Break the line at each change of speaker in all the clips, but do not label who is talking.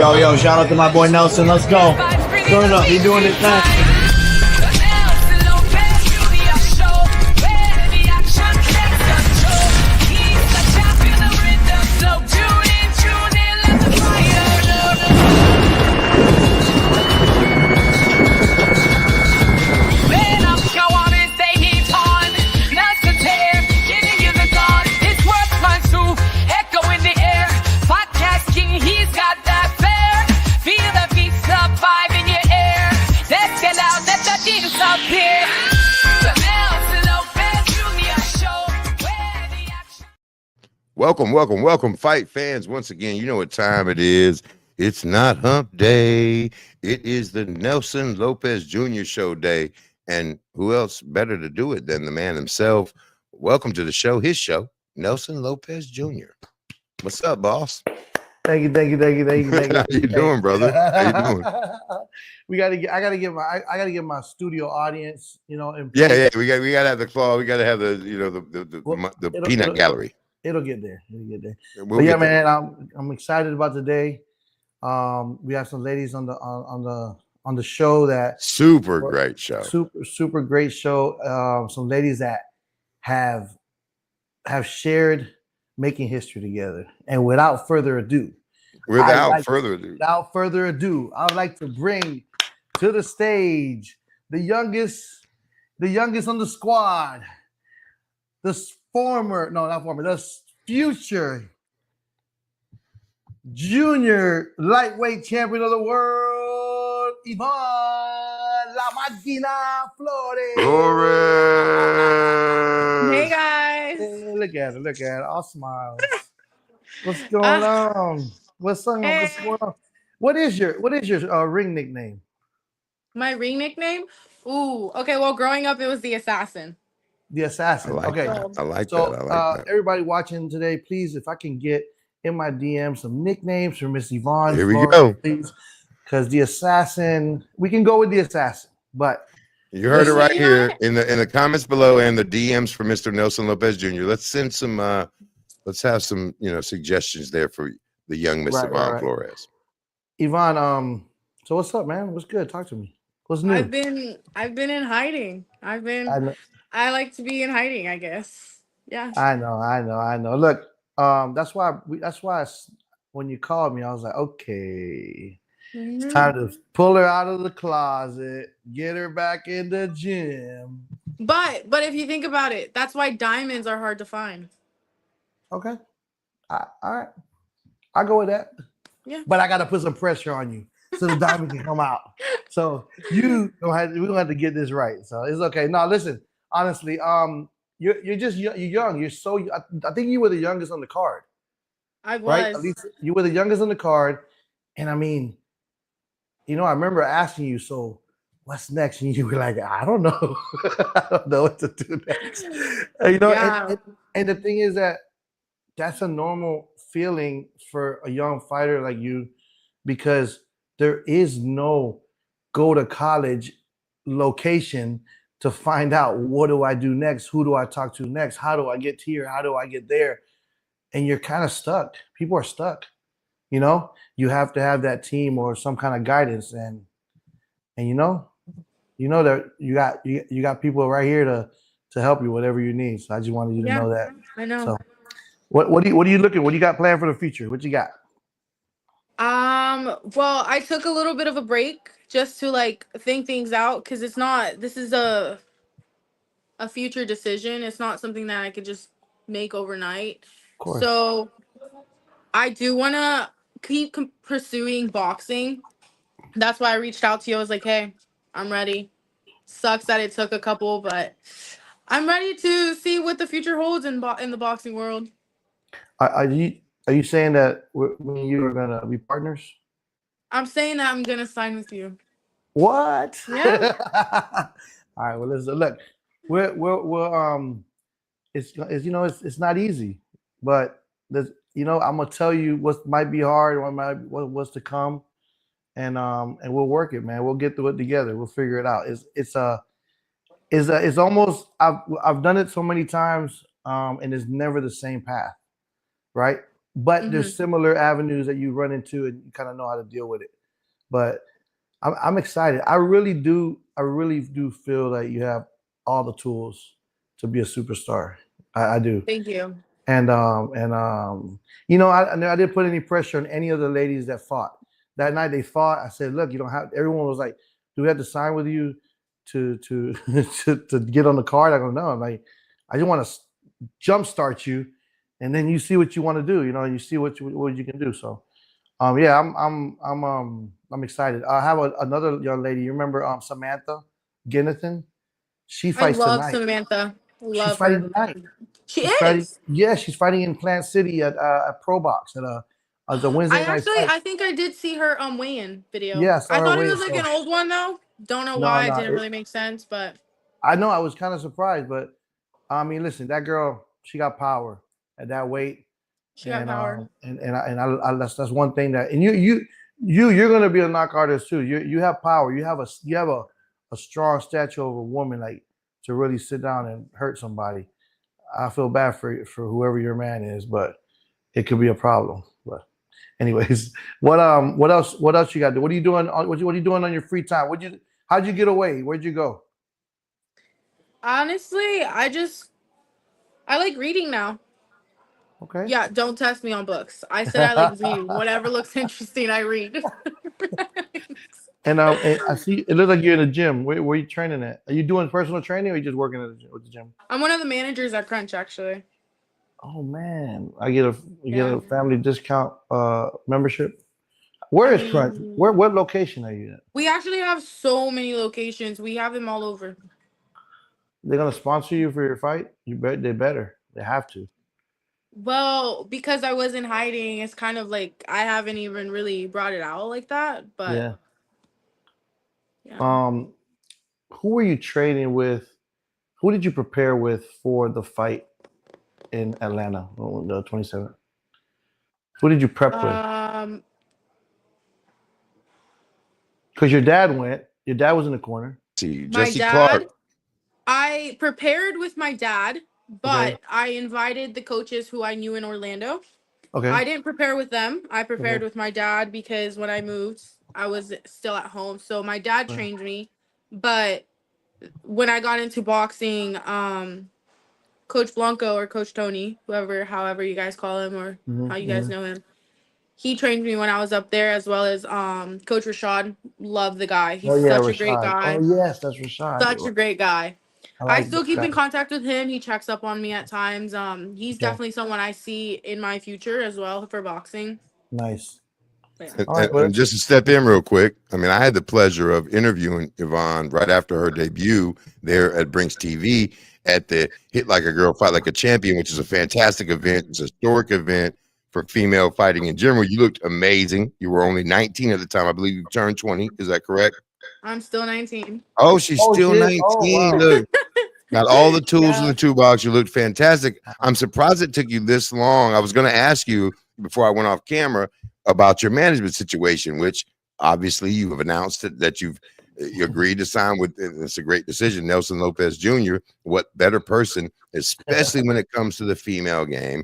Yo, shout out to my boy Nelson. Let's go. Turn up. He doing it now.
Welcome, fight fans. Once again, you know what time it is. It's not hump day. It is the Nelson Lopez Jr. show day. And who else better to do it than the man himself? Welcome to the show, his show, Nelson Lopez Jr. What's up, boss?
Thank you.
How you doing, brother? How you doing?
I gotta get my studio audience, in
Yeah,
place.
we gotta have the claw. We gotta have the peanut gallery.
It'll get there.
We'll get there.
Man, I'm excited about today. We have some ladies on the show that
Great show.
Super great show. Some ladies that have shared making history together. And without further ado, I would like to bring to the stage the youngest on the squad, the future junior lightweight champion of the world, Yvonne La Máquina Flores.
Hey guys.
Hey, look at her, all smiles. What's going on? What's going on? What is your ring nickname?
My ring nickname? Ooh, okay. Well, growing up, it was the Assassin.
The Assassin.
I like
that.
that.
Everybody watching today, please, if I can get in my DM some nicknames for Miss Yvonne.
Here we go.
Please, because the Assassin, we can go with the Assassin, but
you heard it right here in the comments below and the DMs for Mr. Nelson Lopez Jr. Let's send some. Let's have some suggestions there for the young Miss Yvonne Flores.
Yvonne, so what's up, man? What's good? Talk to me. What's new?
I've been in hiding. I like to be in hiding, I guess. Yeah.
I know. Look, that's why when you called me, I was like, okay, it's time to pull her out of the closet, get her back in the gym.
But if you think about it, that's why diamonds are hard to find.
Okay. All right. I'll go with that.
Yeah.
But I got to put some pressure on you so the diamond can come out. So we don't have to get this right. So it's okay. No, listen, honestly, you're young. You're so, I think you were the youngest on the card.
I was.
Right? At least you were the youngest on the card. And I mean, I remember asking you, so what's next? And you were like, I don't know. I don't know what to do next. And the thing is that's a normal feeling for a young fighter like you, because there is no go to college location to find out what do I do next, who do I talk to next, how do I get here, how do I get there, and you're kind of stuck. People are stuck. You have to have that team or some kind of guidance, and that you got people right here to help you whatever you need. So I just wanted you to know that.
I know.
So what are you looking? What do you got planned for the future? What you got?
Well, I took a little bit of a break just to think things out, because this is a future decision. It's not something that I could just make overnight.
Of course.
So I do want to keep pursuing boxing. That's why I reached out to you. I was like, hey, I'm ready. Sucks that it took a couple, but I'm ready to see what the future holds in the boxing world.
Are you saying that me and you are gonna be partners?
I'm saying that I'm gonna sign with you.
What?
Yeah.
All right. Well, listen. Look, we're it's not easy, but I'm gonna tell you what might be hard, what's to come, and we'll work it, man. We'll get through it together. We'll figure it out. It's almost I've done it so many times, and it's never the same path, right? but there's similar avenues that you run into, and you kind of know how to deal with it. But I'm excited. I really do feel that you have all the tools to be a superstar. I do.
Thank you.
And you know, I didn't put any pressure on any of the ladies that fought. That night they fought. I said, look, you don't have. Everyone was like, do we have to sign with you to to get on the card? I go, no. I'm like, I just want to jumpstart you, and then you see what you want to do. You know, you see what you can do. So, yeah, I'm excited. I have another young lady. You remember Samantha Ginnathan? She
I
fights
love
tonight.
Samantha.
She's
Love
fighting
her.
tonight.
She
She's fighting.
is.
Yeah, she's fighting in Plant City at Pro Box at the Wednesday night fight.
I think I did see her weigh-in video.
Yeah, I saw
I
her
thought it
weigh.
was like
So
an old one though. Don't know
no,
why it
no,
didn't really make sense, but
I know I was kind of surprised, but I mean, listen, that girl, she got power at that weight,
she got power.
that's one thing that, and you're gonna be a knock artist too. You have power. You have a strong statue of a woman, like, to really sit down and hurt somebody. I feel bad for whoever your man is, but it could be a problem. But anyways, what else you got to do? What are you doing? What are you doing on your free time? How'd you get away? Where'd you go?
Honestly, I like reading now.
Okay.
Yeah, don't test me on books. I said I like reading. Whatever looks interesting, I read.
And I see it looks like you're in the gym. Where are you training at? Are you doing personal training, or are you just working at with the gym?
I'm one of the managers at Crunch, actually.
Oh man, I get
Yeah.
a family discount membership. Where is Crunch? What location are you at?
We actually have so many locations. We have them all over.
They're gonna sponsor you for your fight? You bet they better. They have to.
Well, because I was in hiding, it's kind of like I haven't even really brought it out like that. But
Yeah.
yeah.
Who were you training with? Who did you prepare with for the fight in Atlanta, the 27th? Who did you prep with? Because your dad went. Your dad was in the corner.
See,
My
Jesse
dad,
Clark.
I prepared with my dad, but
Okay.
I invited the coaches who I knew in Orlando.
Okay.
I didn't prepare with them. I prepared
Okay.
with my dad because when I moved, I was still at home. So my dad trained me. But when I got into boxing, Coach Blanco or Coach Tony, however you guys call him or how you guys know him, he trained me when I was up there, as well as Coach Rashad. Love the guy. He's such a great
Rashad.
guy.
Oh yes, that's Rashad.
Such a great guy.
I
I
like
still keep in
Rashad.
contact with him. He checks up on me at times. He's
Okay.
definitely someone I see in my future as well for boxing.
Nice.
Yeah.
All right, well,
And just to step in real quick, I mean, I had the pleasure of interviewing Yvonne right after her debut there at Brinks TV at the Hit Like a Girl, Fight Like a Champion, which is a fantastic event. It's a historic event for female fighting in general. You looked amazing. You were only 19 at the time. I believe you turned 20. Is that correct?
I'm still 19.
Oh, she's still 19.
wow.
Look, got all the tools in
Yeah.
the toolbox. You looked fantastic. I'm surprised it took you this long. I was going to ask you before I went off camera about your management situation, which obviously you have announced that you agreed to sign with. It's a great decision, Nelson Lopez Jr. What better person, especially when it comes to the female game?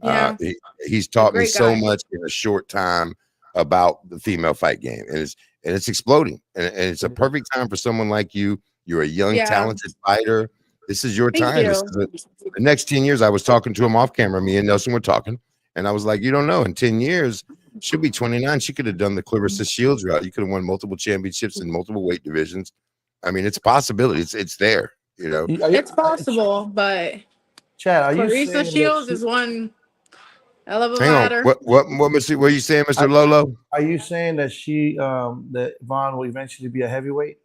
Yeah.
He's taught me
Great
so
guy.
much in a short time about the female fight game, and it's exploding, and it's a perfect time for someone like you. You're a young,
Yeah.
talented fighter. This is your
Thank
time.
you.
The next 10 years, I was talking to him off camera. Me and Nelson were talking, and I was like, you don't know, in 10 years, she'll be 29. She could have done the Clarissa Shields route. You could have won multiple championships in multiple weight divisions. I mean, it's a possibility. It's there, you know.
It's possible, but
Chad, are you
Clarissa
saying
Shields
that
is one hell of a
Hang on.
ladder.
What are you saying, Mr. Lolo?
are you saying that that Vaughn will eventually be a heavyweight?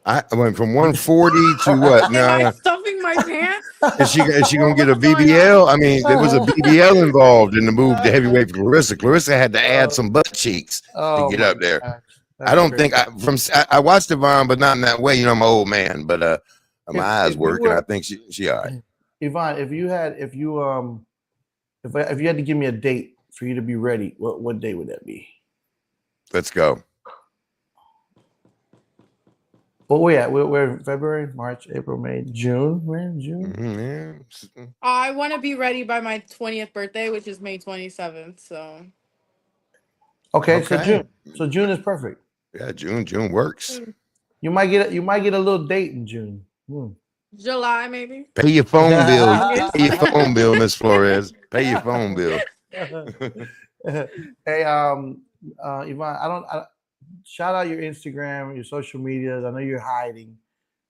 I went from 140 to what?
Am
No,
I stuffing my pants?
is she gonna get a
What's going
BBL? I mean, there was a BBL involved in the move to heavyweight for Clarissa. Clarissa had to add some butt cheeks to get up there. I don't think I watched Yvonne, but not in that way. You know, I'm an old man, but my eyes work, and I think she all right.
Yvonne, if you had to give me a date for you to be ready, what date would that be?
Let's go.
Oh, yeah, we're in February, March, April, May, June. We're in June.
Yeah.
I want to be ready by my 20th birthday, which is May 27th. So
Okay, so
Okay.
June. So June is perfect.
Yeah, June works.
You might get a little date in June. Hmm.
July, maybe
Pay your phone bill.
August.
Pay your phone bill, Miss Flores. Pay your phone bill.
Hey, Yvonne, shout out your Instagram, your social medias. I know you're hiding,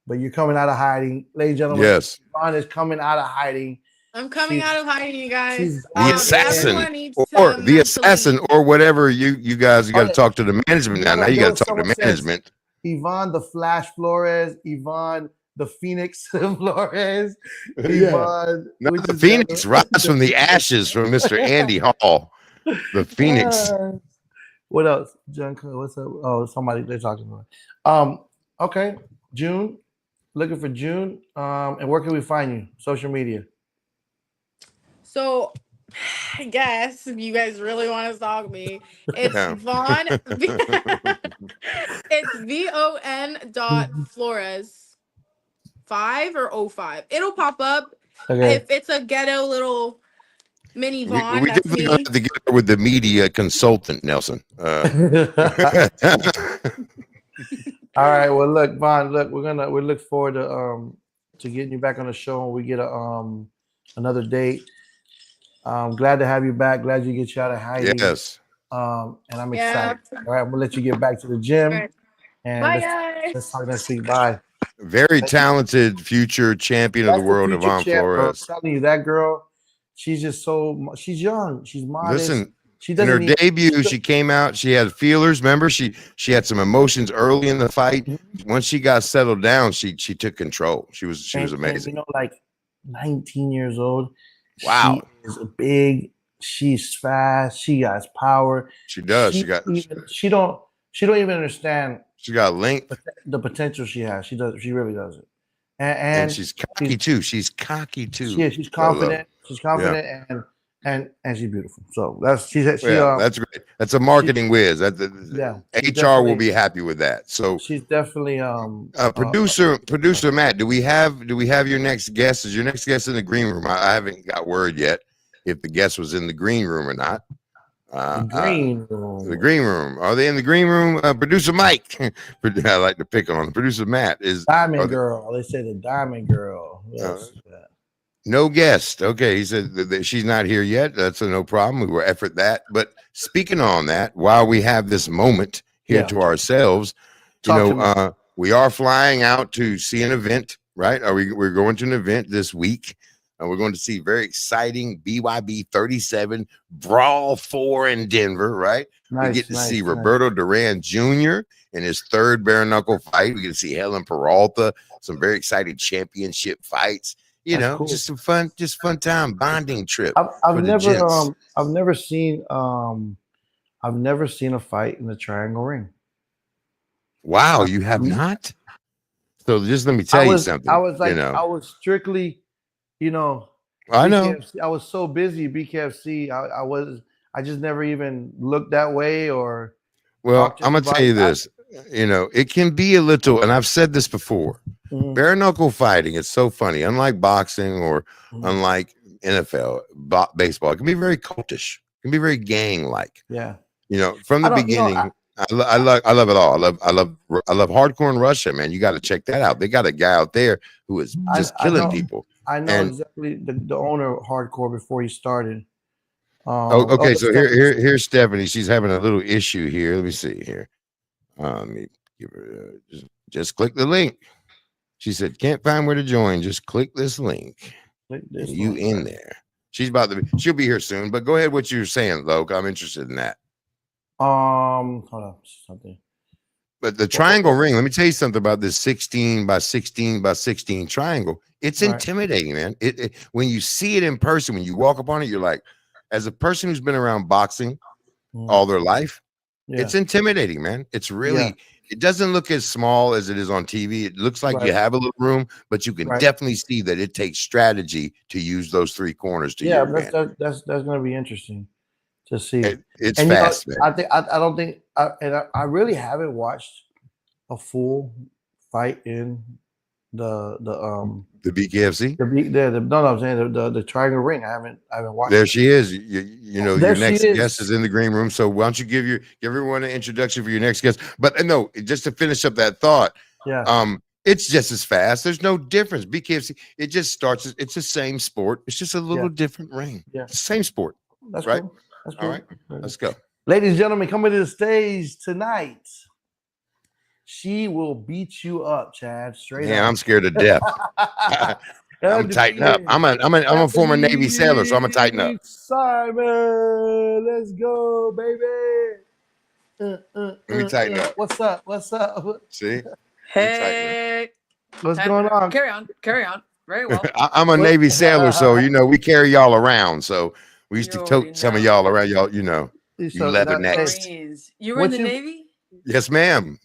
but you're coming out of hiding, ladies and gentlemen.
Yes.
Yvonne is coming out of hiding.
I'm coming out of hiding, you
She's
guys.
The
back in.
assassin
Everyone needs
or
to
the assassin
mentally.
or whatever you guys got to
Okay,
talk to the management now. Now you got to talk
someone
to
says
management.
Yvonne the Flash Flores, Yvonne the Phoenix Flores,
Yeah.
Yvonne,
Not
which
the
is the
Phoenix
other.
rise from the ashes from Mr. Andy Hall. The Phoenix.
What else? John, what's up? Oh, somebody they're talking about. Okay, June. Looking for June. And where can we find you? Social media.
So, I guess if you guys really want to stalk me, it's
Yeah.
Vaughn. It's VON dot Flores 5 or 05. It'll pop up.
Okay.
If it's a ghetto little mini Vaughn,
We
that's
definitely gonna
me.
have to get her with the media consultant, Nelson.
All right. Well, look, Vaughn. Look, we look forward to getting you back on the show when we get a another date. Glad to have you back. Glad you get you out of hiding.
Yes.
And I'm
Yeah.
excited. All right, I'm gonna let you get back to the gym,
All right.
and
Bye,
let's talk
guys.
next week. Bye.
Very talented future champion of the
That's the
world,
future
Yvonne
champ, bro. I'm
Flores.
telling you, that girl, she's just she's young, she's modest.
Listen,
She
in her
doesn't need.
debut, she came out. She had feelers. Remember, she had some emotions early in the fight. Once she got settled down, she took control. She was
And
amazing.
you know, like 19 years old,
Wow.
she is big. She's fast. She has power.
She does.
She don't even understand
She got length,
the potential she has. She does. She really doesn't.
and
And
she's cocky too. She's cocky too.
she's
Lolo.
confident. She's confident, and she's beautiful. So that's she
Yeah, that's great. That's a marketing whiz. That
yeah.
HR will be happy with that. So
She's definitely
producer Matt, do we have your next guest? Is your next guest in the green room? I haven't got word yet if the guest was in the green room or not.
the green room.
The green room. Are they in the green room? Producer Mike. I like to pick on producer Matt.
Diamond Girl. They say the Diamond Girl. Yes.
No guest. Okay, he said that she's not here yet. That's no problem. We will effort that. But speaking on that, while we have this moment here to ourselves, we are flying out to see an event, right? We're going to an event this week. And we're going to see very exciting BYB 37 Brawl 4 in Denver, right? We get to see Roberto Duran Jr. in his third bare knuckle fight. We get to see Helen Peralta, some very exciting championship fights. Cool. Just some fun time bonding trip.
I've never seen a fight in the triangle ring.
Wow, you have not? So just let me tell you something.
I was strictly,
I know.
BKFC. I was so busy BKFC. I just never even looked that way or.
Well, I'm gonna tell you this. It can be a little, and I've said this before. Bare knuckle fighting, it's so funny. Unlike boxing or unlike NFL baseball, it can be very cultish. It can be very gang-like.
Yeah.
From the beginning, I love it all. I love hardcore in Russia, man. You got to check that out. They got a guy out there who is just killing people.
I know exactly the owner of hardcore before he started.
Okay, so here's Stephanie. She's having a little issue here. Let me see here. Let me give her just click the link. She said, "Can't find where to join. Just click this link. You in there?" She'll be here soon. But go ahead. What you're saying, Loke? I'm interested in that.
Hold on, something.
But the triangle ring. Let me tell you something about this 16 by 16 by 16 triangle. It's intimidating, man. It when you see it in person, when you walk up on it, you're like, as a person who's been around boxing all their life, it's intimidating, man. It's really. It doesn't look as small as it is on TV. It looks like you have a little room, but you can definitely see that it takes strategy to use those three corners to your advantage.
That's going to be interesting to see.
It's fast, man.
I really haven't watched a full fight in the
BKFC.
no, I'm saying the Triangle Ring. I haven't watched.
There
it.
she is. You know,
There
your
she
next
is.
guest is in the green room. So why don't you give everyone an introduction for your next guest? But no, just to finish up that thought,
Yeah.
it's just as fast. There's no difference. BKFC, it just starts. It's the same sport. It's just a little different ring.
Yeah.
It's the same sport.
That's
right.
cool. That's
All
cool.
right. Let's go.
Ladies and gentlemen, coming to the stage tonight. She will beat you up, Chad. Straight
Man,
up.
I'm scared to death. I'm tighten up. I'm a former Navy sailor, so I'm gonna tighten up.
Simon, let's go, baby.
Let me tighten up.
What's up? What's up?
See?
Hey.
What's going on?
Carry on. Carry on. Very well.
I'm a Navy sailor, so we carry y'all around. So we used to tote some of y'all around. Y'all, you leathernecks.
You were in the Navy?
Yes, ma'am.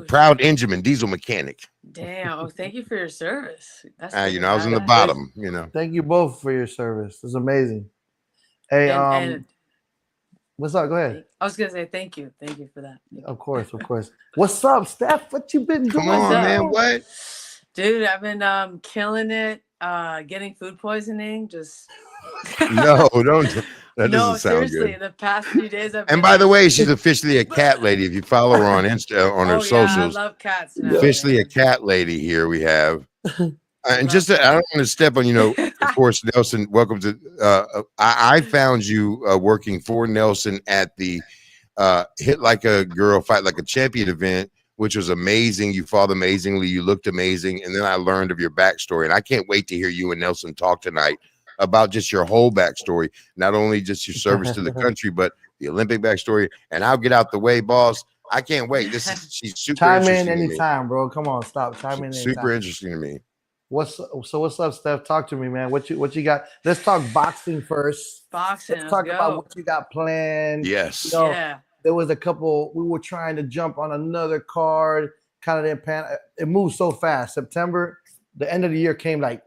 Proud Engineman, diesel mechanic.
Damn. Oh, thank you for your service. That's
I was in the bottom,
Thank you both for your service. It's amazing. Hey,
and
what's up? Go ahead.
I was gonna say thank you. Thank you for that.
Of course. What's up, Steph? What you been doing?
Come on, man. What?
Dude, I've been killing it, getting food poisoning. Just
no, don't. That
no,
doesn't sound
seriously,
good.
the past few days I've
And by the way, she's officially a cat lady. If you follow her on Insta, on her socials,
I love cats now,
officially a cat lady here we have. And just I don't want to step on, of course, Nelson, welcome to, I found you working for Nelson at the Hit Like a Girl, Fight Like a Champion event, which was amazing. You fought amazingly. You looked amazing. And then I learned of your backstory. And I can't wait to hear you and Nelson talk tonight about just your whole backstory, not only just your service to the country, but the Olympic backstory. And I'll get out the way, boss. I can't wait. She's super
Chime
interesting
in anytime, bro. Come on, stop. Chime in anytime.
Super interesting to me.
What's up, Steph? Talk to me, man. What you got? Let's talk boxing first.
Boxing.
Let's talk about what you got planned.
Yes.
There was a couple. We were trying to jump on another card. Kind of didn't pan. It moved so fast. September, the end of the year came like,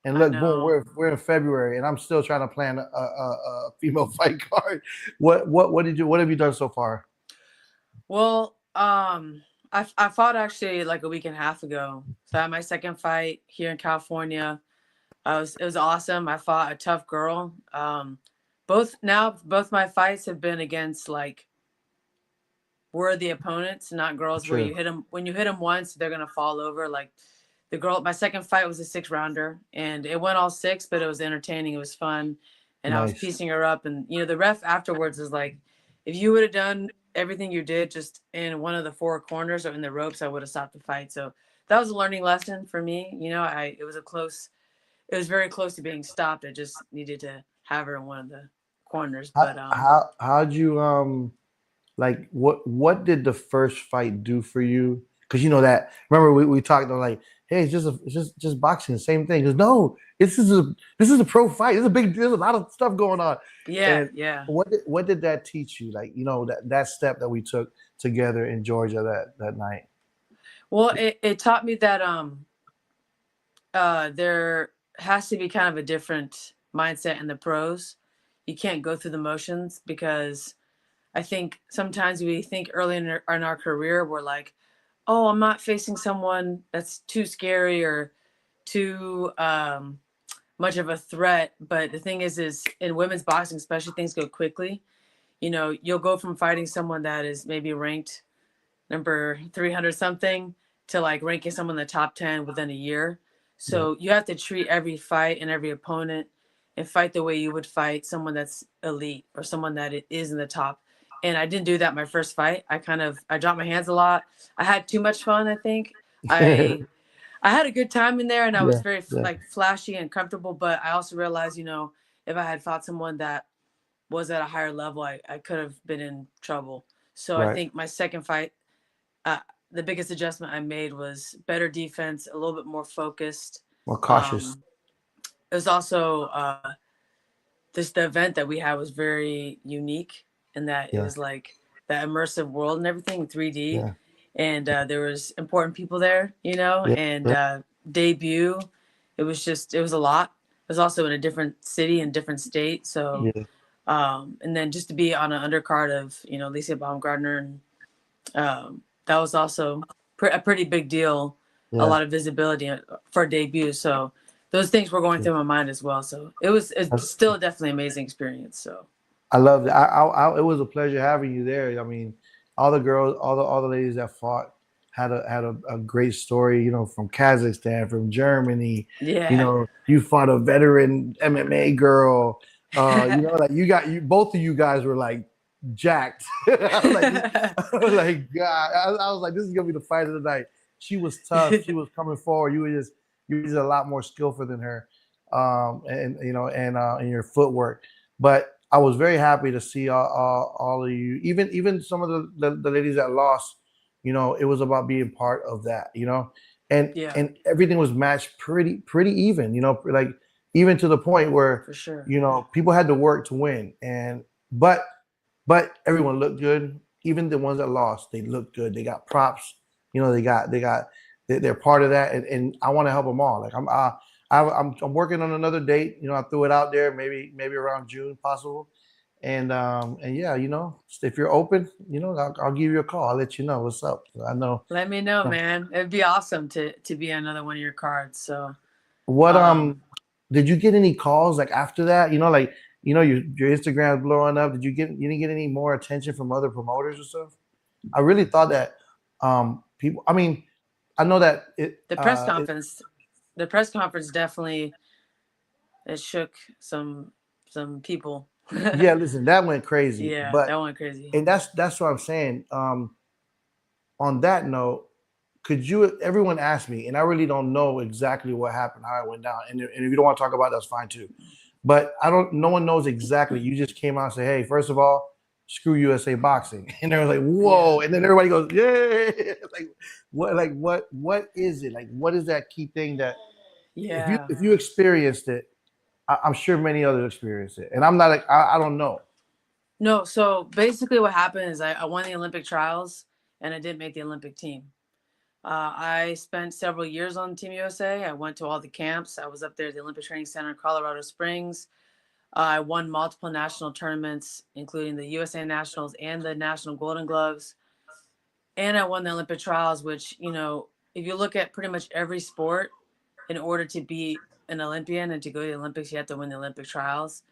and look, boom, we're in February, and I'm still trying to plan a female fight card. What have you done so far?
Well, I fought actually like a week and a half ago. So I had my second fight here in California. It was awesome. I fought a tough girl. Both my fights have been against like worthy opponents, not girls where you hit them. When you hit them once, they're gonna fall over. Like the girl, my second fight was a 6-rounder, and it went all 6, but it was entertaining. It was fun, and I was piecing her up. And the ref afterwards is like, if you would have done everything you did just in one of the 4 corners or in the ropes, I would have stopped the fight. So that was a learning lesson for me. It was very close to being stopped. I just needed to have her in one of the corners. But
how'd you like what did the first fight do for you? Because that remember we talked like, hey, it's just boxing, the same thing. Because no, this is a pro fight. There's a lot of stuff going on.
Yeah.
What did that teach you? Like, that step that we took together in Georgia that night.
Well, it taught me that there has to be kind of a different mindset in the pros. You can't go through the motions, because I think sometimes we think early in our career, we're like, oh, I'm not facing someone that's too scary or too much of a threat. But the thing is in women's boxing, especially, things go quickly. You'll go from fighting someone that is maybe ranked number 300 something to like ranking someone in the top 10 within a year. So you have to treat every fight and every opponent and fight the way you would fight someone that's elite or someone that is in the top. And I didn't do that my first fight. I dropped my hands a lot. I had too much fun, I think. I had a good time in there, and I was very like flashy and comfortable, but I also realized, if I had fought someone that was at a higher level, I could have been in trouble. So I think my second fight, the biggest adjustment I made was better defense, a little bit more focused.
More cautious.
It was also the event that we had was very unique in that it was like that immersive world and everything, 3D. And there was important people there, and debut. It was a lot. It was also in a different city and different state. So, and then just to be on an undercard of, Alicia Baumgartner, and that was also a pretty big deal, a lot of visibility for a debut. So those things were going through my mind as well. So it's still definitely an amazing experience. So
I love that. It was a pleasure having you there. I mean, all the girls, all the ladies that fought had a great story. You know, from Kazakhstan, from Germany. You
yeah.
know, you fought a veteran MMA girl. You know, like both of you guys were like jacked. I was like, God, I was like, this is gonna be the fight of the night. She was tough. She was coming forward. You were just a lot more skillful than her, and you know, and in your footwork. But I was very happy to see all of you, even some of the ladies that lost. You know, it was about being part of that. You know, and
Yeah.
and everything was matched pretty even. You know, like even to the point where
For sure.
you know people had to work to win, and but everyone looked good. Even the ones that lost, they looked good. They got props. You know, they're part of that, and I want to help them all. Like I'm working on another date. You know, I threw it out there, maybe around June, possible. And yeah, you know, if you're open, you know, I'll give you a call. I'll let you know what's up. I know.
Let me know, man. It'd be awesome to be another one of your cards. So
What did you get any calls like after that? You know, like you know your Instagram's blowing up. You didn't get any more attention from other promoters or stuff? I really thought that people. I mean, I know that
the press conference definitely it shook some people.
yeah, listen, that went crazy.
Yeah,
But
that went crazy.
and that's what I'm saying. On that note, could you? Everyone asked me, and I really don't know exactly what happened, how it went down. And if you don't want to talk about it, that's fine too. But I don't. No one knows exactly. You just came out and say, "Hey, first of all, screw USA Boxing," and they were like, "Whoa!"
Yeah.
And then everybody goes, "Yeah!" What is it? Like, what is that key thing that
Yeah.
if you experienced it, I'm sure many others experienced it, and I'm not like I don't know.
No, so basically what happened is I won the Olympic trials and I didn't make the Olympic team. I spent several years on Team USA. I went to all the camps. I was up there at the Olympic Training Center in Colorado Springs. I won multiple national tournaments, including the USA Nationals and the National Golden Gloves. And I won the Olympic trials, which, you know, if you look at pretty much every sport, in order to be an Olympian and to go to the Olympics, you have to win the Olympic trials.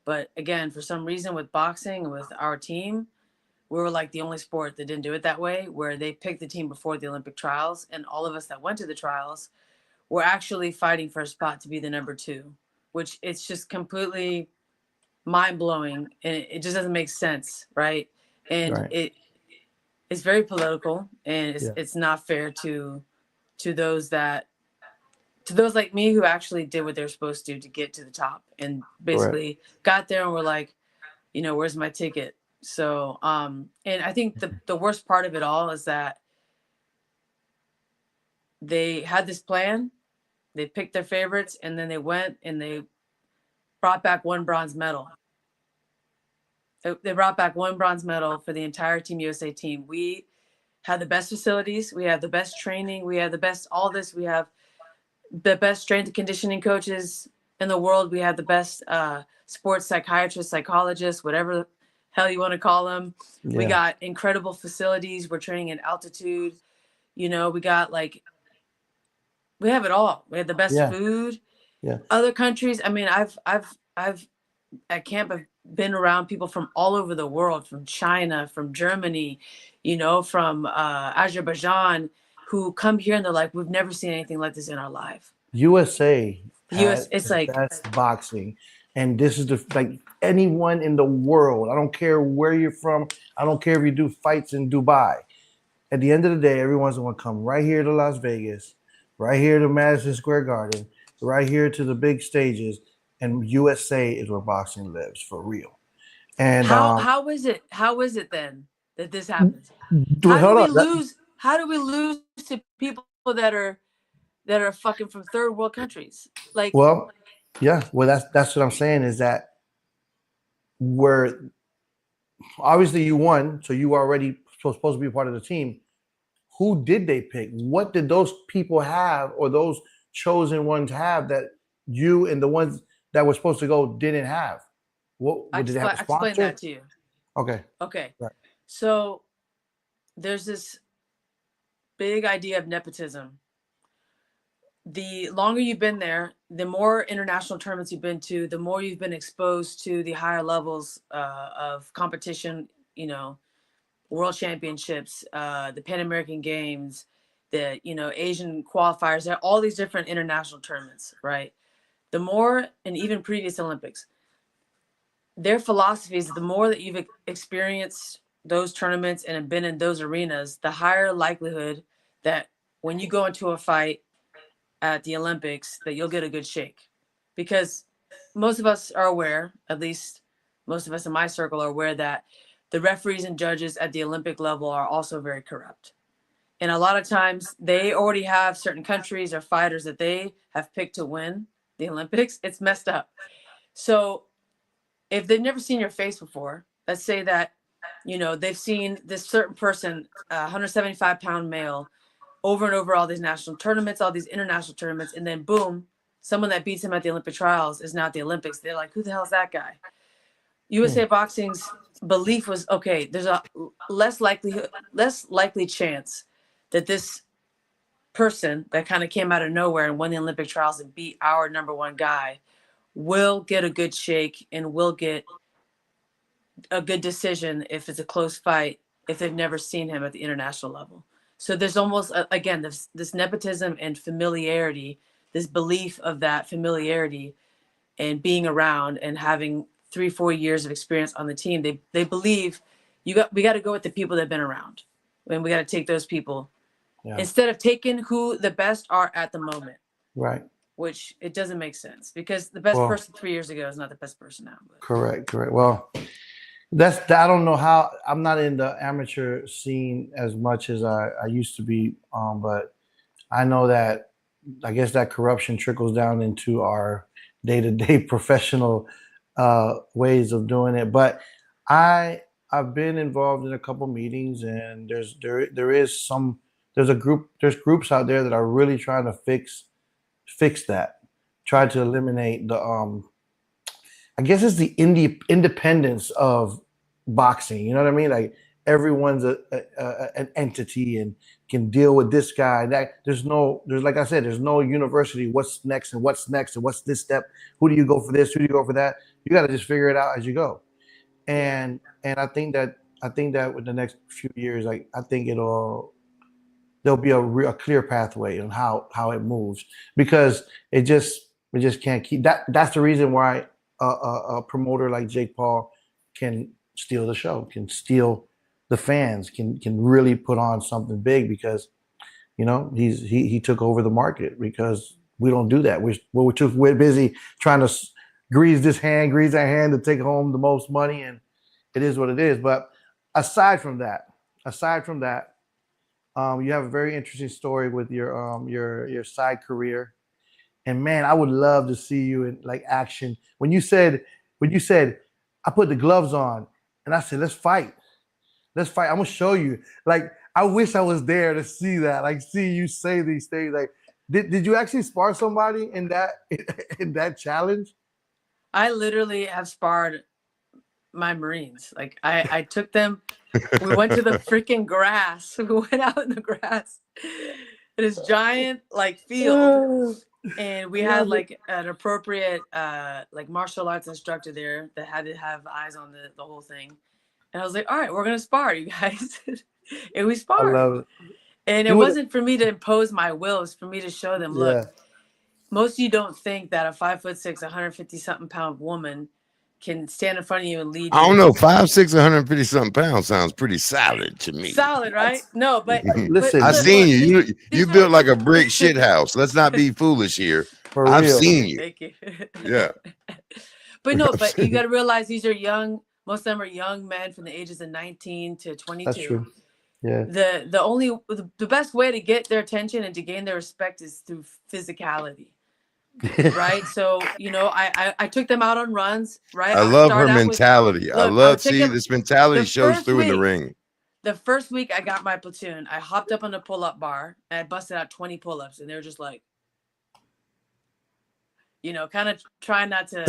But again, for some reason with boxing, with our team, we were like the only sport that didn't do it that way, where they picked the team before the Olympic trials. And all of us that went to the trials were actually fighting for a spot to be the number 2, which it's just completely mind blowing. And it just doesn't make sense. Right. And
Right.
it's very political and
Yeah.
it's not fair to those like me who actually did what they're supposed to get to the top and
Correct.
basically got there and were like, you know, where's my ticket? So, and I think the worst part of it all is that they had this plan, they picked their favorites, and then they went and they brought back one bronze medal. They brought back one bronze medal for the entire Team USA team. We have the best facilities, we have the best training, we have the best all this, we have the best strength and conditioning coaches in the world. We have the best sports psychiatrists, psychologists, whatever the hell you want to call them.
Yeah.
We got incredible facilities. We're training in altitude. You know, we got we have it all. We have the best
Yeah.
food.
Yeah.
Other countries. I mean, I've at camp I've been around people from all over the world, from China, from Germany, you know, from Azerbaijan, who come here and they're like, we've never seen anything like this in our life.
USA
US,
had
it's
the
like
best boxing, and this is like anyone in the world. I don't care where you're from. I don't care if you do fights in Dubai. At the end of the day, everyone's going to come right here to Las Vegas, right here to Madison Square Garden, right here to the big stages, and USA is where boxing lives for real. And
how is it then that this happens?
hold on.
How do we lose to people that are fucking from third world countries? Like,
Well, yeah. Well, that's what I'm saying is that we're obviously you won, so you were already supposed to be part of the team. Who did they pick? What did those people have, or those chosen ones have that you and the ones that were supposed to go didn't have? What did they have a
explain that
sponsor?
to you.
Okay.
Okay.
Right.
So there's this big idea of nepotism. The longer you've been there, the more international tournaments you've been to, the more you've been exposed to the higher levels of competition, you know, world championships, the Pan American Games, the, you know, Asian qualifiers, all these different international tournaments, right? The more, and even previous Olympics, their philosophy is the more that you've experienced those tournaments and have been in those arenas, the higher likelihood that when you go into a fight at the Olympics, that you'll get a good shake. Because most of us are aware, at least most of us in my circle are aware, that the referees and judges at the Olympic level are also very corrupt. And a lot of times they already have certain countries or fighters that they have picked to win the Olympics. It's messed up. So if they've never seen your face before, let's say that, you know, they've seen this certain person, 175-pound male, over and over all these national tournaments, all these international tournaments, and then boom, someone that beats him at the Olympic trials is now at the Olympics. They're like, who the hell is that guy? USA Boxing's belief was, okay, there's a less likely chance that this person that kind of came out of nowhere and won the Olympic trials and beat our number one guy will get a good shake and will get a good decision if it's a close fight, if they've never seen him at the international level. So there's almost, again, this nepotism and familiarity, this belief of that familiarity and being around and having 3-4 years of experience on the team. They believe we got to go with the people that have been around, and we got to take those people instead of taking who the best are at the moment.
Right.
Which it doesn't make sense, because the best person 3 years ago is not the best person now. But.
Correct. Well, I don't know how. I'm not in the amateur scene as much as I used to be, but I know that I guess that corruption trickles down into our day-to-day professional ways of doing it. But I've been involved in a couple meetings, and there's groups out there that are really trying to fix that, try to eliminate the I guess it's the independence of boxing. You know what I mean? Like everyone's an entity and can deal with this guy. There's like I said, there's no university. What's next and what's this step? Who do you go for this? Who do you go for that? You got to just figure it out as you go. And I think that with the next few years, I think there'll be a clear pathway on how it moves, because it just can't keep that. That's the reason why a promoter like Jake Paul can steal the show, can steal the fans, can really put on something big, because you know he took over the market, because we don't do that. We're busy trying to grease that hand to take home the most money, and it is what it is. But aside from that, you have a very interesting story with your side career. And man, I would love to see you in like action. When you said, I put the gloves on and I said, let's fight. I'm gonna show you. Like, I wish I was there to see that. Like, see you say these things. Like, did you actually spar somebody in that challenge?
I literally have sparred my Marines. Like I took them. We went to the freaking grass. We went out in the grass. This giant like field. And we had like an appropriate like martial arts instructor there that had to have eyes on the whole thing. And I was like, all right, we're gonna spar, you guys. And we sparred.
I love it.
And it wasn't for me to impose my will, it's for me to show them, look, most of you don't think that a 5'6", 150-something pound woman can stand in front of you and lead you.
I don't know, 5'6", 150-something pounds sounds pretty solid to me.
Solid, right? No, but
listen,
I've seen you. You built like a brick shit house. Let's not be foolish here. I've seen you.
Thank you.
Yeah.
But you got to realize these are young. Most of them are young men from the ages of 19 to 22.
That's true. Yeah.
The best way to get their attention and to gain their respect is through physicality. Right. So, you know, I took them out on runs. Right.
I love her mentality. This mentality shows through in the ring.
The first week I got my platoon, I hopped up on the pull-up bar and I busted out 20 pull-ups, and they were just like, you know, kind of trying not to.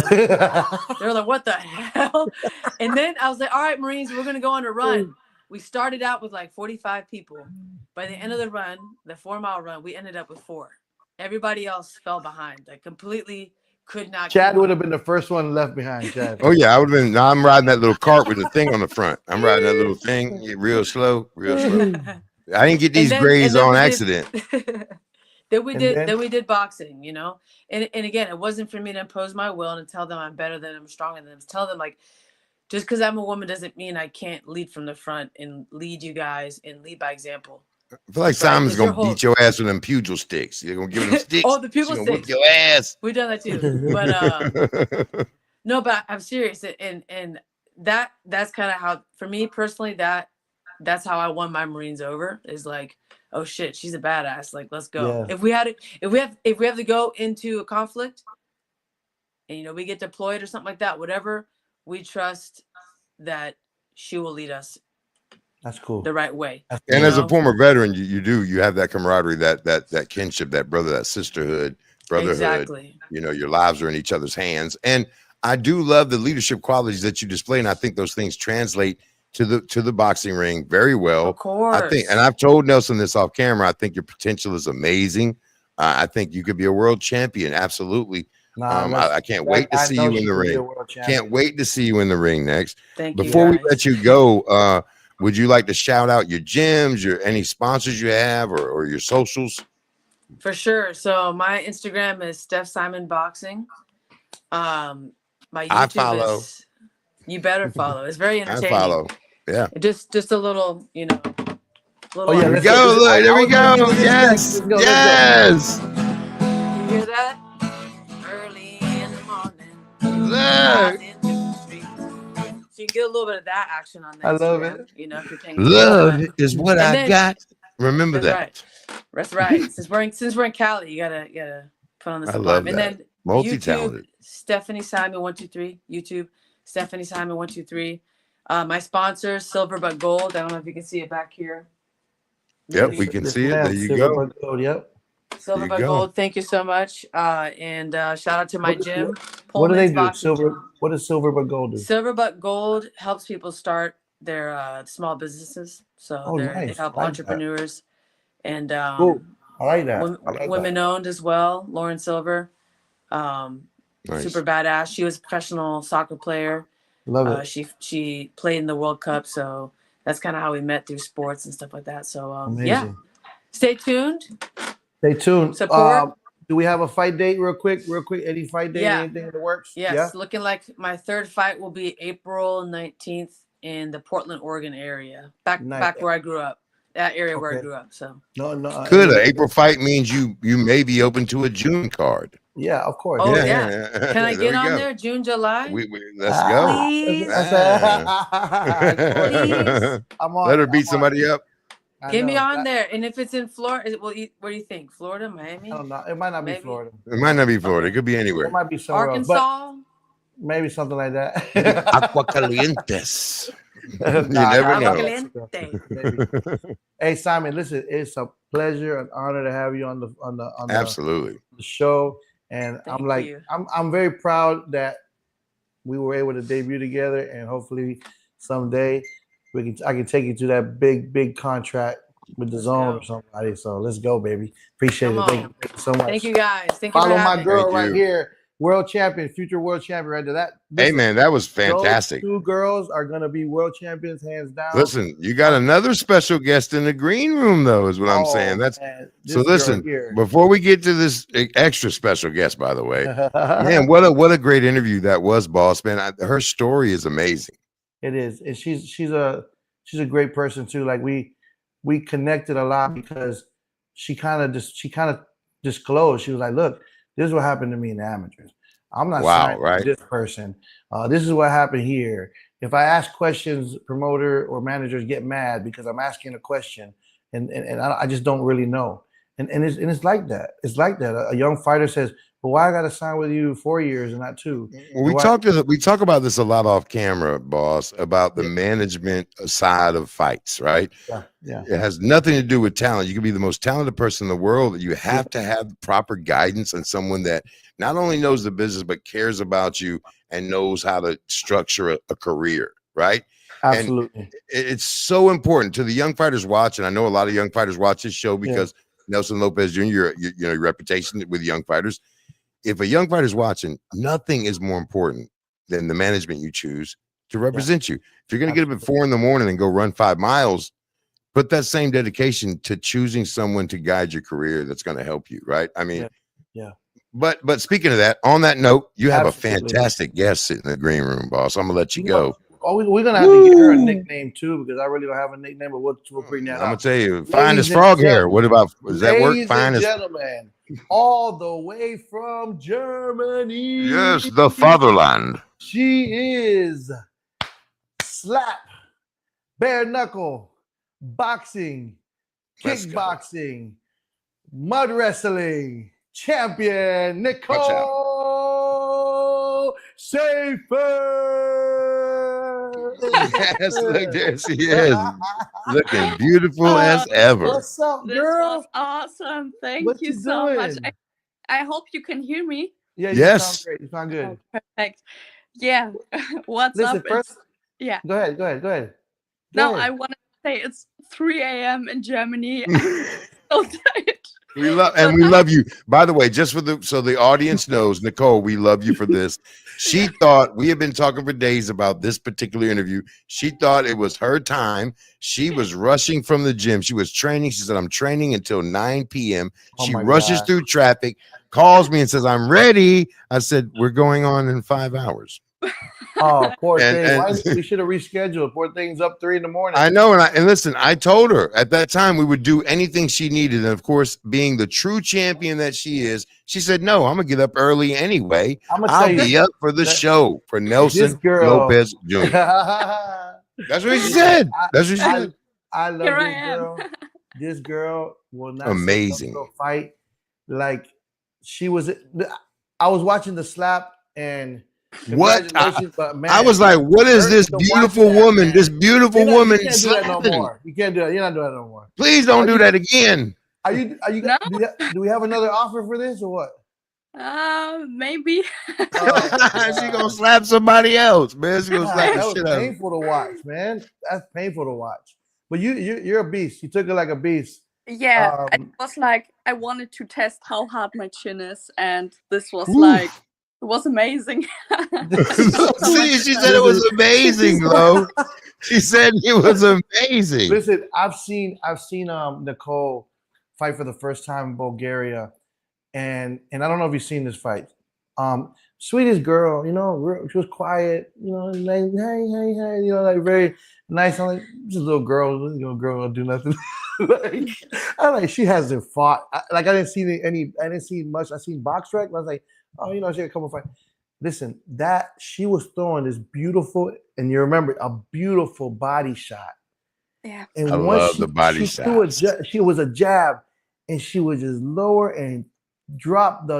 They were like, what the hell? And then I was like, all right, Marines, we're going to go on a run. we started out with like 45 people. By the end of the run, the 4-mile run, we ended up with 4. Everybody else fell behind, like completely could not
Chad
keep
would have
up.
been the first one left behind. Chad.
Oh yeah, I would have been. Now I'm riding that little cart with the thing on the front. I'm riding that little thing real slow, real slow. I didn't get these grades
then
on
we
accident.
did then we did boxing, you know. And again, it wasn't for me to impose my will and tell them I'm better than them, I'm stronger than them. Tell them like, just because I'm a woman doesn't mean I can't lead from the front and lead you guys and lead by example.
I feel like
Right?
Simon's
'Cause your
gonna
whole
beat your ass with them pugil sticks. You're gonna give them sticks.
oh, the
She
pupil
gonna whip
sticks.
your ass.
We've done that too. But no, but I'm serious. And that's kind of how, for me personally, that's how I won my Marines over, is like, oh shit, she's a badass. Like, let's go.
Yeah.
If we have to go into a conflict and, you know, we get deployed or something like that, whatever, we trust that she will lead us
That's cool.
the right way.
And as a former veteran, you have that camaraderie, that kinship, that that sisterhood, brotherhood.
Exactly.
You know, your lives are in each other's hands. And I do love the leadership qualities that you display, and I think those things translate to the boxing ring very well.
Of course.
I think, and I've told Nelson this off camera, I think your potential is amazing. I think you could be a world champion. Absolutely. I can't wait to see you in the ring. Can't wait to see you in the ring next.
Thank you.
Before we let you go, would you like to shout out your gyms, any sponsors you have, or your socials?
For sure. So my Instagram is Steph Simon Boxing. My YouTube
I follow.
You better follow. It's very entertaining.
I follow. Yeah.
Just a little, you know.
Oh yeah,
there we go. Look, there we go. Yes. Yes.
You hear that? Early in the morning.
Look.
So you get a little bit of that action on that.
I love
Instagram,
it.
You know, if you're paying
Love
attention.
is what I got. Remember that.
Right. That's right. Since we're in Cali, you gotta put on the
I
supply.
love
And
that.
then
Multi-talented.
YouTube, Stephanie Simon 123. YouTube, Stephanie Simon 123. My sponsor, Silver but Gold. I don't know if you can see it back here.
Yep, we can see it. There you go.
Gold, yep.
Silver but Gold. Thank you so much. And shout out to my gym.
What do they do?
Boxing.
What does Silver but Gold do?
Silver but Gold helps people start their small businesses. So they help entrepreneurs and
cool. I like that.
Women owned as well. Lauren Silver, super badass. She was a professional soccer player.
Love it.
She played in the World Cup, so that's kind of how we met through sports and stuff like that. So yeah, stay tuned.
Stay tuned.
Support.
Do we have a fight date real quick? Any fight date?
Yeah.
Anything in the works?
Yes,
yeah?
Looking like my third fight will be April 19th in the Portland, Oregon area. Back where I grew up. That area where I grew up. So
no.
Good. An April fight means you may be open to a June card.
Yeah, of course.
Oh yeah. Can I get on there? June, July?
Let's go.
Please.
Please.
Let her beat somebody up.
Get me on there. And if it's in Florida, where do you think? Florida, Miami?
I don't know. It might not be Florida.
It might not be Florida. It could be anywhere.
It might be somewhere
Arkansas.
Else, maybe something like that.
Aqua Calientes. You never know.
Hey Simon, listen, it's a pleasure and honor to have you on the
Absolutely
the show. And
Thank you.
I'm very proud that we were able to debut together, and hopefully someday I can take you to that big contract with the Zone or somebody. So let's go, baby. Appreciate it. Thank you so much.
Thank you guys.
Follow my girl right here. World champion, future world champion, right there.
Hey man, that was fantastic.
Those 2 girls are gonna be world champions, hands down.
Listen, you got another special guest in the green room, though, is what I'm saying. So. Listen, before we get to this extra special guest, by the way, man, what a great interview that was, boss man. Her story is amazing.
It is, and she's a great person too. Like we connected a lot because she kind of disclosed. She was like, "Look, this is what happened to me in the amateurs. I'm not signing with this person. This is what happened here. If I ask questions, promoter or managers get mad because I'm asking a question, and I just don't really know. And it's like that. It's like that. A young fighter says, "Well, why I got to sign with you 4 years and not 2?"
Well, we talk about this a lot off camera, boss, about the management side of fights, right?
Yeah.
It has nothing to do with talent. You can be the most talented person in the world. You have to have proper guidance and someone that not only knows the business but cares about you and knows how to structure a career, right?
Absolutely.
It's so important to the young fighters watching. I know a lot of young fighters watch this show because Nelson Lopez Jr., your reputation with young fighters. If a young fighter's watching, nothing is more important than the management you choose to represent you. If you're going to get up at 4 a.m. and go run 5 miles, put that same dedication to choosing someone to guide your career that's going to help you, right? I mean,
yeah.
But speaking of that, on that note, you have
Absolutely.
a fantastic guest sitting in the green room, boss. I'm gonna let you go.
We're gonna have to get her a nickname too, because I really don't have a nickname, but we'll bring that
I'm gonna
up.
tell you, fine as frog hair. What about, does that work? Fine as
gentlemen, all the way from Germany.
Yes, the fatherland.
She is slap, bare knuckle, boxing, kickboxing, mud wrestling champion, Nicole Safer.
Yes, look, there she is, looking beautiful as ever.
What's up,
This
girl?
was awesome. Thank
What
you
you
so much.
doing?
I hope you can hear me.
Yeah, you
Yes.
sound great. You sound good.
Oh, perfect. Yeah. What's
Listen,
up?
first,
yeah.
Go ahead. Go
No,
ahead.
I want to say it's 3 a.m. in Germany. I'm so tired.
We love you. By the way, just so the audience knows, Nicole, we love you for this. She thought, we have been talking for days about this particular interview. She thought it was her time. She was rushing from the gym. She was training. She said, I'm training until 9 p.m. She rushes through traffic, calls me and says, I'm ready. I said, we're going on in 5 hours.
Oh, poor thing. We should have rescheduled. Poor thing's up 3 a.m.
I know. And listen, I told her at that time we would do anything she needed. And of course, being the true champion that she is, she said, no, I'm going to get up early anyway. I'll be up for the show for Nelson Lopez Jr. That's what she said. That's what she said.
I love this girl. This girl will not
amazing
fight. Like she was. I was watching the slap and
what I was like, what is this beautiful woman? This beautiful woman.
You can't do that no more. You can't do that. You're not doing that no more.
Please don't do that again.
Are you? No? Do we have another offer for this or what?
Maybe.
She gonna slap somebody else, man. She gonna slap the shit out.
That's painful to watch, man. That's painful to watch. But you're a beast. You took it like a beast.
Yeah, I was like, I wanted to test how hard my chin is, and this was like, it was amazing.
See, she said it was amazing, Lo. She said it was amazing.
Listen, I've seen Nicole fight for the first time in Bulgaria, and I don't know if you've seen this fight. Sweetest girl, she was quiet, like hey, like very nice. I'm like, just a little girl will do nothing. She hasn't fought. I didn't see much. I seen box rec. I was like, oh, she had a couple fights. Listen, that she was throwing this beautiful, and you remember, a beautiful body shot.
Yeah.
And
I love the body shot.
She was a jab, and she would just lower and drop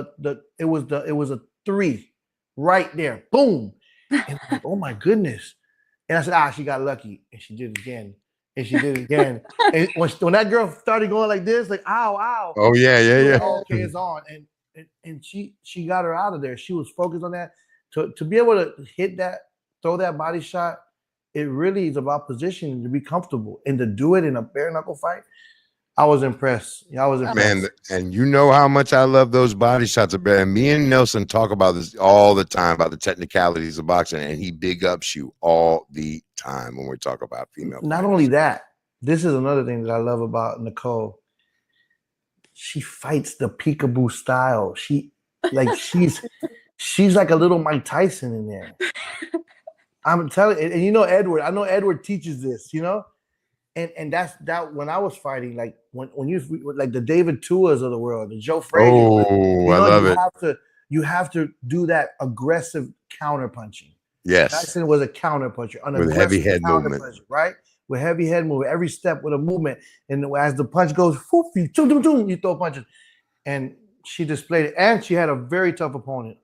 it was a 3 right there. Boom. And I'm like, oh my goodness. And I said, she got lucky. And she did it again. And she did it again. And when that girl started going like this, like, ow.
Oh, yeah.
Okay, it's on. And she got her out of there. She was focused on that. To be able to hit that, throw that body shot, it really is about positioning, to be comfortable. And to do it in a bare knuckle fight, I was impressed.
Man, and you know how much I love those body shots of Bear. And me and Nelson talk about this all the time, about the technicalities of boxing, and he big ups you all the time when we talk about female.
Not only that, this is another thing that I love about Nicole. She fights the peekaboo style. She's like a little Mike Tyson in there. I'm telling you, and Edward. I know Edward teaches this, And that's that when I was fighting, like when you like the David Tuas of the world, the Joe Frazier.
I love it.
You have to do that aggressive counter punching.
Yes.
Tyson was a counter puncher,
with heavy head movement,
puncher, right? With heavy head movement, every step with a movement, and as the punch goes, you throw punches, and she displayed it. And she had a very tough opponent,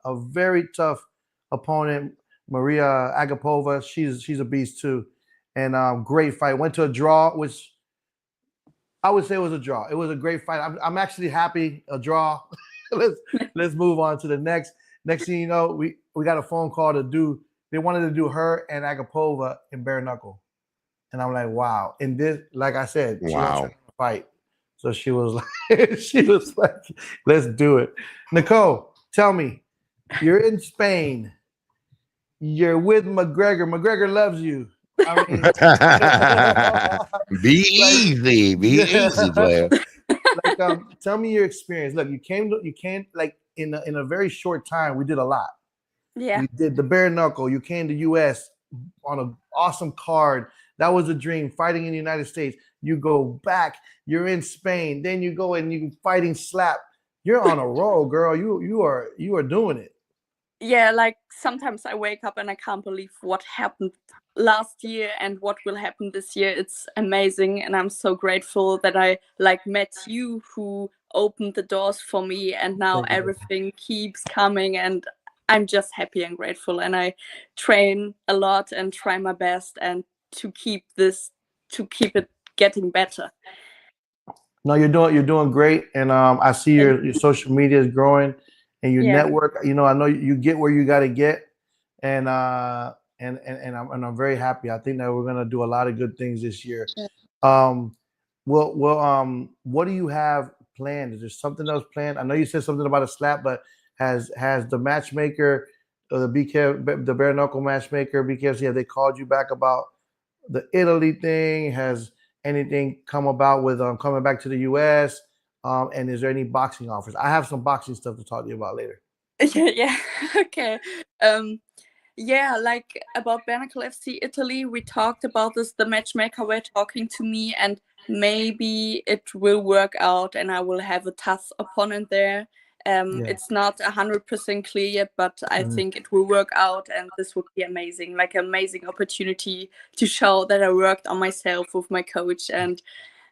Maria Agapova. She's a beast too. And great fight. Went to a draw, which I would say was a draw. It was a great fight. I'm actually happy. A draw. let's move on to the next. Next thing you know, we got a phone call to do. They wanted to do her and Agapova in bare knuckle. And I'm like, wow. And this, like I said, she wants
Wow.
to fight. So she was like, she was like, let's do it. Nicole, tell me, you're in Spain. You're with McGregor. McGregor loves you. I mean,
Be
like,
easy. Be easy,
yeah.
player.
Like, tell me your experience. Look, you came like in a very short time. We did a lot.
Yeah.
We did the bare knuckle. You came to US on an awesome card. That was a dream. Fighting in the United States. You go back. You're in Spain. Then you go and you fighting slap. You're on a roll, girl. You are doing it.
Yeah, like sometimes I wake up and I can't believe what happened last year and what will happen this year. It's amazing, and I'm so grateful that I like met you, who opened the doors for me, and now
Thank you.
everything keeps coming, and I'm just happy and grateful, and I train a lot and try my best and to keep it getting better.
No, you're doing great, and I see your social media is growing, and your
Yeah.
network. You know, I know you get where you got to get, and I'm very happy. I think that we're gonna do a lot of good things this year.
Yeah.
What do you have planned? Is there something else planned? I know you said something about a slap, but has the matchmaker, the the bare knuckle matchmaker, BKFC, have they called you back about the Italy thing? Has anything come about with coming back to the US? And is there any boxing offers? I have some boxing stuff to talk to you about later.
Yeah. Okay. Yeah, like about Bernacle FC Italy, we talked about this. The matchmaker were talking to me, and maybe it will work out, and I will have a tough opponent there.
Yeah.
It's not 100% clear yet, but I
Mhm.
think it will work out, and this would be amazing. Like amazing opportunity to show that I worked on myself with my coach, and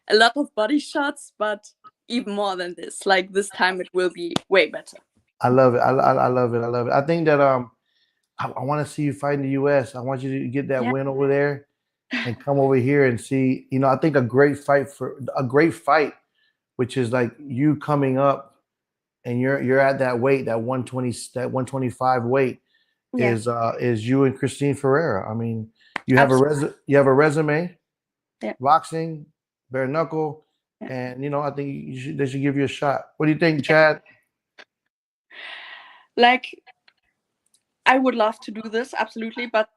a lot of body shots, but even more than this. Like this time, it will be way better.
I love it. I love it. I love it. I think that I want to see you fight in the US. I want you to get that
Yeah.
win over there and come over here and see. You know, I think a great fight, which is like you coming up and you're at that weight, that 120, that 125 weight,
Yeah.
is you and Christine Ferreira. I mean, you have you have a resume,
Yeah.
boxing, bare knuckle,
Yeah.
and you know, I think they should give you a shot. What do you think, Chad?
Like I would love to do this, absolutely, but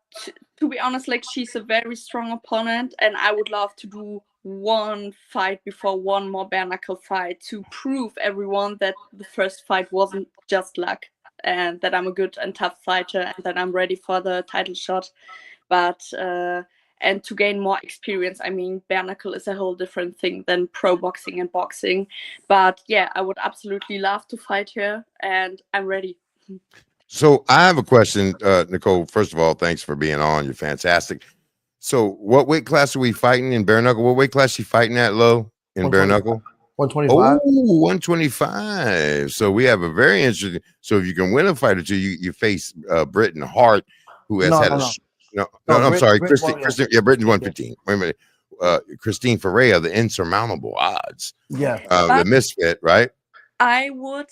to be honest, like she's a very strong opponent, and I would love to do one fight before one more bare knuckle fight to prove everyone that the first fight wasn't just luck, and that I'm a good and tough fighter, and that I'm ready for the title shot. But and to gain more experience, I mean, bare knuckle is a whole different thing than pro boxing and boxing. But yeah, I would absolutely love to fight her, and I'm ready.
So I have a question, Nicole. First of all, thanks for being on. You're fantastic. So what weight class are we fighting in bare knuckle? What weight class you fighting at, low, in bare knuckle?
125.
Oh, 125. So we have a very interesting. So if you can win a fight or two, you face Britton Hart, who has
No,
had
no,
a
no.
I'm sorry,
Brit
Christine.
won, yeah.
Christine, yeah, Britton's 115. Wait a minute. Christine Ferreira, the insurmountable odds.
Yeah.
The misfit, right?
I would,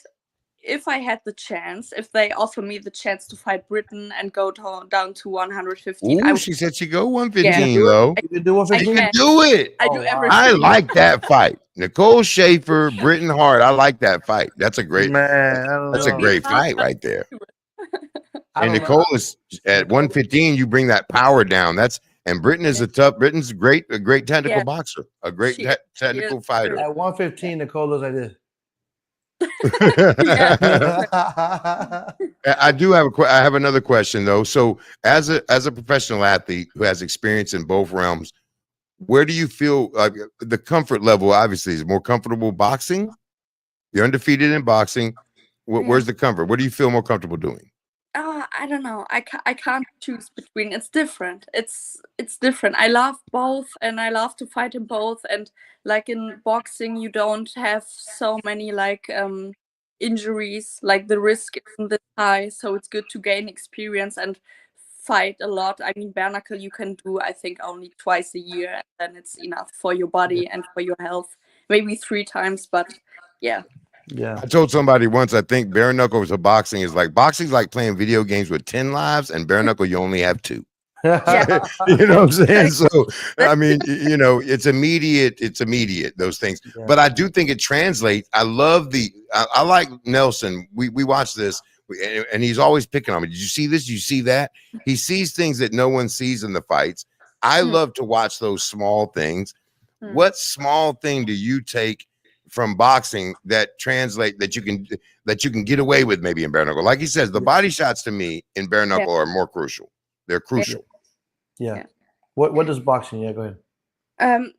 if I had the chance, if they offer me the chance to fight Britain and go down to 115, I
Ooh,
would.
she said she go 115
Yeah.
though.
You can do
I
115.
You can
can.
do it.
I
Oh,
do
wow.
everything.
I like that fight. Nicole Schaefer, Britton Hart. I like that fight. That's a great.
Man, I don't
That's a
know.
great fight right there.
I
And
don't
Nicole
know.
is at 115. You bring that power down. Britain is Britain's a great technical
Yeah.
boxer, a great
She is.
technical fighter.
At 115, Nicole looks like this.
Yeah.
I have another question though. So as a professional athlete who has experience in both realms, where do you feel the comfort level obviously is more comfortable boxing? You're undefeated in boxing. Where's the comfort? What do you feel more comfortable doing?
I don't know. I can't choose between. It's different. It's different. I love both, and I love to fight in both. And like in boxing, you don't have so many like injuries. Like the risk isn't this high, so it's good to gain experience and fight a lot. I mean, bare knuckle you can do I think only twice a year, and then it's enough for your body and for your health. Maybe 3 times, but yeah.
Yeah.
I told somebody once, I think bare knuckle to boxing's like playing video games with 10 lives, and bare knuckle you only have 2.
Yeah.
You know what I'm saying? So I
That's
mean, you know, it's immediate, those things. But I do think it translates. I love I like Nelson. We watch this and he's always picking on me. Did you see this? Did you see that? He sees things that no one sees in the fights. I
Mm.
love to watch those small things.
Mm.
What small thing do you take from boxing that translate that you can get away with maybe in bare knuckle? Like he says, the body shots to me in bare knuckle are more crucial. They're crucial.
Yeah. What does boxing? Yeah, go ahead.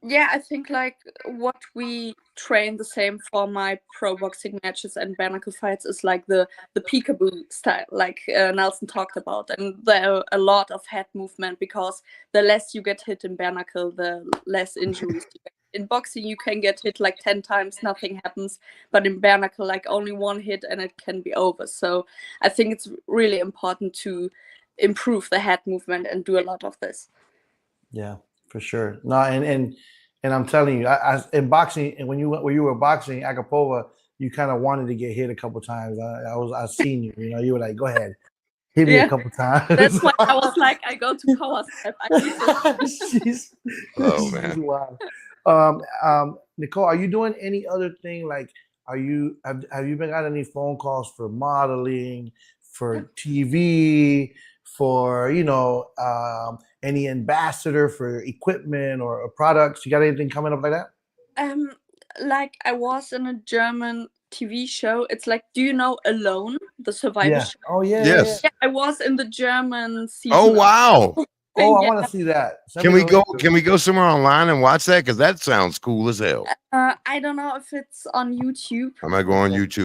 Yeah, I think like what we train the same for my pro boxing matches and bare knuckle fights is like the peekaboo style, like Nelson talked about, and there are a lot of head movement because the less you get hit in bare knuckle, the less injuries you get. In boxing, you can get hit like 10 times, nothing happens, but in bare knuckle, like only one hit and it can be over. So I think it's really important to improve the head movement and do a lot of this.
Yeah, for sure. No, and I'm telling you, I in boxing, and when you were boxing Akapova, you kind of wanted to get hit a couple times. I seen you. You know, you were like, go ahead, hit me a couple times.
That's why I was like, I go to power step. I need
she's,
Oh,
she's
man.
wild. Nicole, are you doing any other thing? Like, have you been got any phone calls for modeling, for TV, for any ambassador for equipment or products? You got anything coming up like that?
Like I was in a German TV show. It's like, do you know Alone, the survivor show?
Oh yeah.
Yes.
Yeah, I was in the German season.
Oh wow.
Oh, I
Yeah.
want to see that.
Can we go somewhere online and watch that? Because that sounds cool as hell.
I don't know if it's on YouTube.
I might go on YouTube.